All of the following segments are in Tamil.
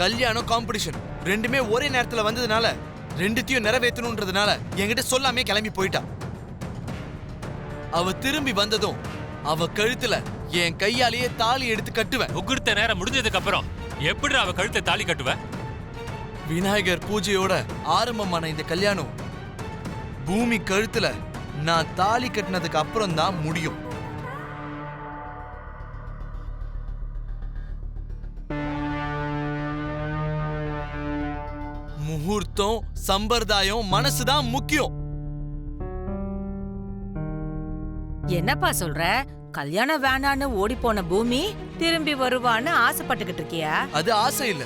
கல்யாணம் காம்படிஷன் ரெண்டுமே ஒரே நேரத்துல வந்ததுனால ரெண்டுத்தையும் நிறைவேற்றணும்ன்றதுனால என்கிட்ட சொல்லாமே கிளம்பி போயிட்டா. அவ திரும்பி வந்ததும் அவ கழுத்துல என் கையாலேயே தாலி எடுத்து கட்டுவேன். முகூர்த்த நேரம் முடிஞ்சதுக்கு அப்புறம் எப்படி அவ கழுத்தை தாலி கட்டுவ? விநாயகர் பூஜையோட ஆரம்பமான இந்த கல்யாணம் பூமி கழுத்துல நான் தாலி கட்டினதுக்கு அப்புறம் தான் முடியும். முகூர்த்தம், சம்பிரதாயம், மனசுதான் முக்கியம். என்னப்பா சொல்ற? கல்யாணம் வேணான்னு ஓடி போன பூமி திரும்பி வருவான்னு ஆசைப்பட்டுக்கிட்டு இருக்கியா? அது ஆசை இல்ல,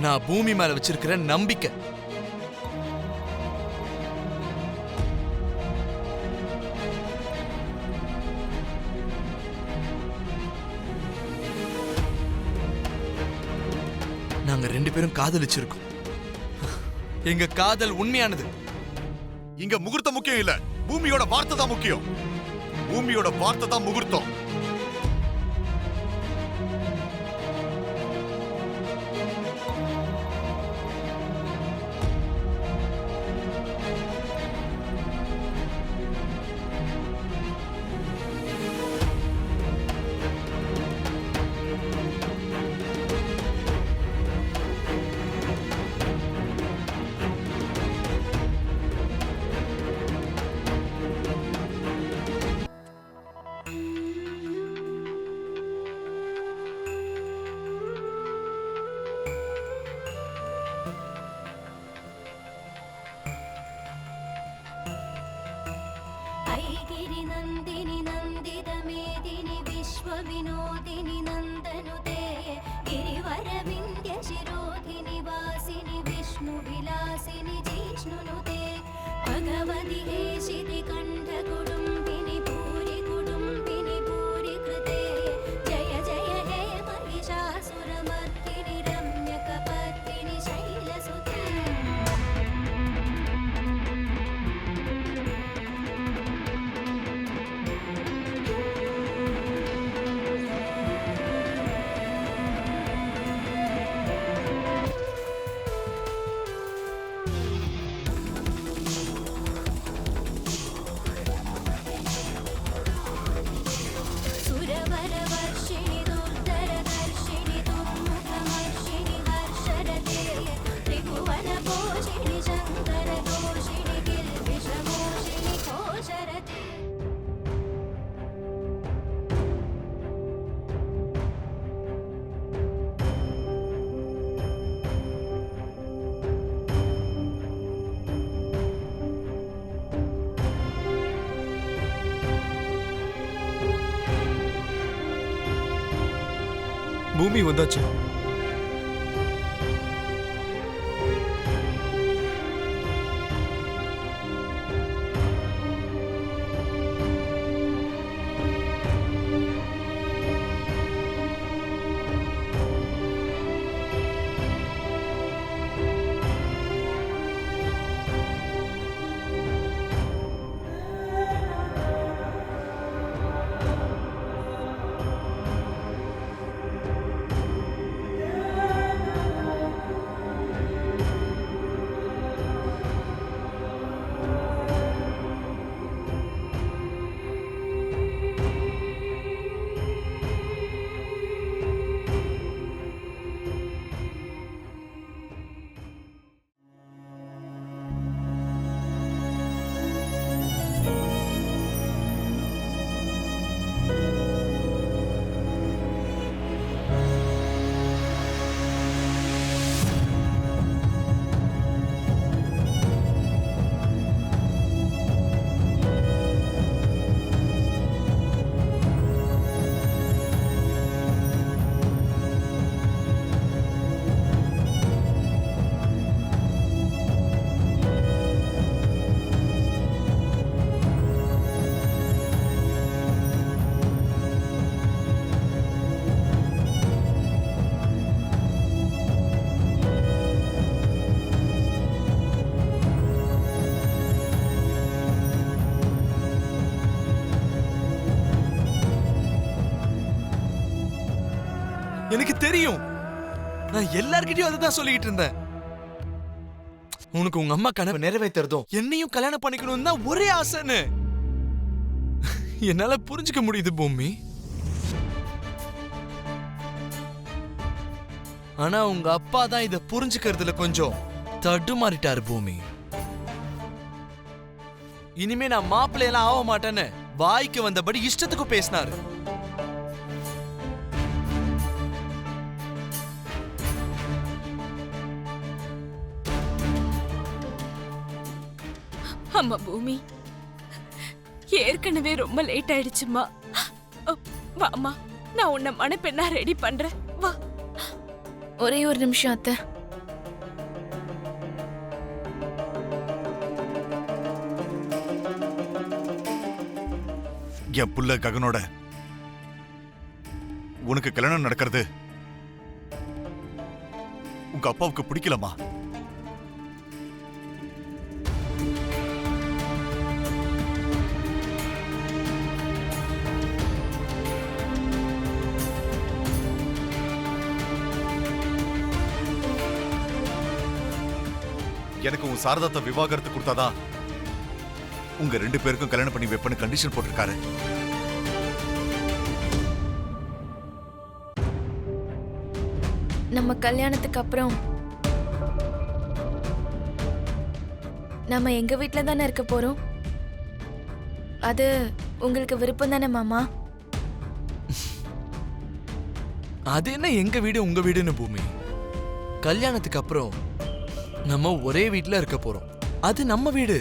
நான் பூமி மேல வச்சிருக்கிற நம்பிக்கை. நாங்க ரெண்டு பேரும் காதலிச்சிருக்கோம். எங்க காதல் உண்மையானது. இங்க முகூர்த்தம் முக்கியம் இல்ல, பூமியோட வார்த்தை தான் முக்கியம். பூமியோட வார்த்தை தான் முகூர்த்தம். विनोदिनी नंदनुते गिरिवर विंध्य शिरोधिनि वासिनि विष्णु विलासिनि जिष्णुनुते भगवति हेशिति कंठ कुडुम्बिनि भूरि कृते जय जय हे महिषासुरमर्दिनि रम्यकपर्दिनि शैलसुते பூமி வந்தாச்சு. எனக்கு தெரியும் நான் எல்லார்கிட்டயும் அதை தான் சொல்லிக்கிட்டு இருந்தேன். உனக்கு உங்க அம்மா கனவு நிறைவேற்றுறதும் என்னையும் கல்யாணம் பண்ணிக்கணும் தான் ஒரே ஆசைன்னு என்னால புரிஞ்சுக்க முடியுது பூமி. ஆனா உங்க அப்பா தான் இத புரிஞ்சுக்கிறதுல கொஞ்சம் தடுமாறிட்டாரு பூமி. இனிமே நான் மாப்பிள்ளையெல்லாம் ஆக மாட்டேன்னு வாய்க்கு வந்தபடி இஷ்டத்துக்கு பேசினாரு. அம்மா பூமி, ஏற்கனவே ரொம்ப லேட் ஆயிடுச்சுமா. வாமா, நான் உன்னை மணப்பெண்ணா ரெடி பண்றேன். வா. ஒரே ஒரு நிமிஷம் அத்தை. என் புள்ள ககனோட உனக்கு கல்யாணம் நடக்கிறது உங்க அப்பாவுக்கு பிடிக்கலமா? எனக்கு உன் சாரதாத்தை விவாகரத்து கொடுத்தாதான் உங்க 2 பேருக்கும் கல்யாணம் பண்ணி வைப்பேன்னு கண்டிஷன் போட்டிருக்காரு. நம்ம கல்யாணத்துக்கு அப்புறம் நம்ம எங்க வீட்ல தானே இருக்க போறோம். அது உங்களுக்கு விருப்பம் தானே மாமா? அது என்ன எங்க வீடு உங்க வீடுன்னு பூமி? கல்யாணத்துக்கு அப்புறம் நம்ம ஒரே வீட்ல இருக்க போறோம். அது நம்ம வீடு.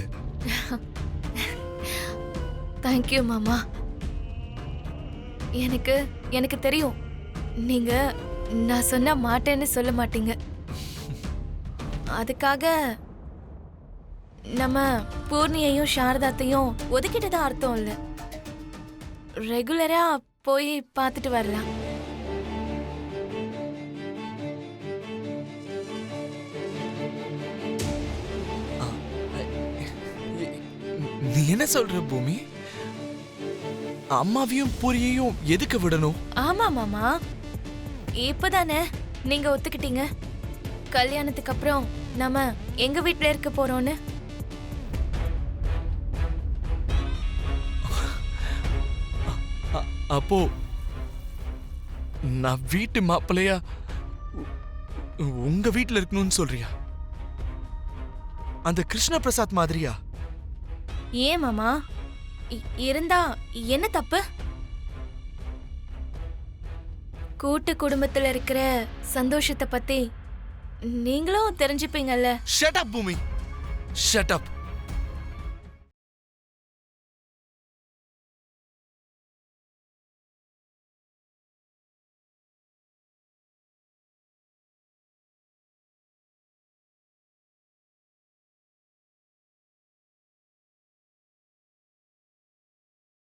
தேங்க்யூ மாமா. எனக்கு தெரியும் நீங்க நான் சொன்னா மாட்டேன்னு சொல்ல மாட்டீங்க. அதுக்காக நம்ம பூர்ணியையும் சாரதாத்தையும் ஒதுக்கிட்டதா அர்த்தம் இல்ல. ரெகுலரா போய் பார்த்துட்டு வரலாம். நீ என்ன சொல்ற பூமி? அம்மாவையும் பூரியையும் எதுக்கு விடணும்? ஆமா மாமா, இப்பதானே நீங்க ஒத்துக்கிட்டீங்க கல்யாணத்துக்கு அப்புறம் நம்ம எங்க வீட்ல இருக்க போறோம்னு. அப்போ நான் வீட்டு மாப்பிள்ளையா உங்க வீட்ல இருக்கணும்னு சொல்றியா? அந்த கிருஷ்ண பிரசாத் மாதிரியா? ஏன் மாமா, இருந்தா என்ன தப்பு? கூட்டு குடும்பத்துல இருக்கிற சந்தோஷத்தை பத்தி நீங்களும் தெரிஞ்சுப்பீங்கல்ல. ஷட் அப் பூமி, ஷட் அப்.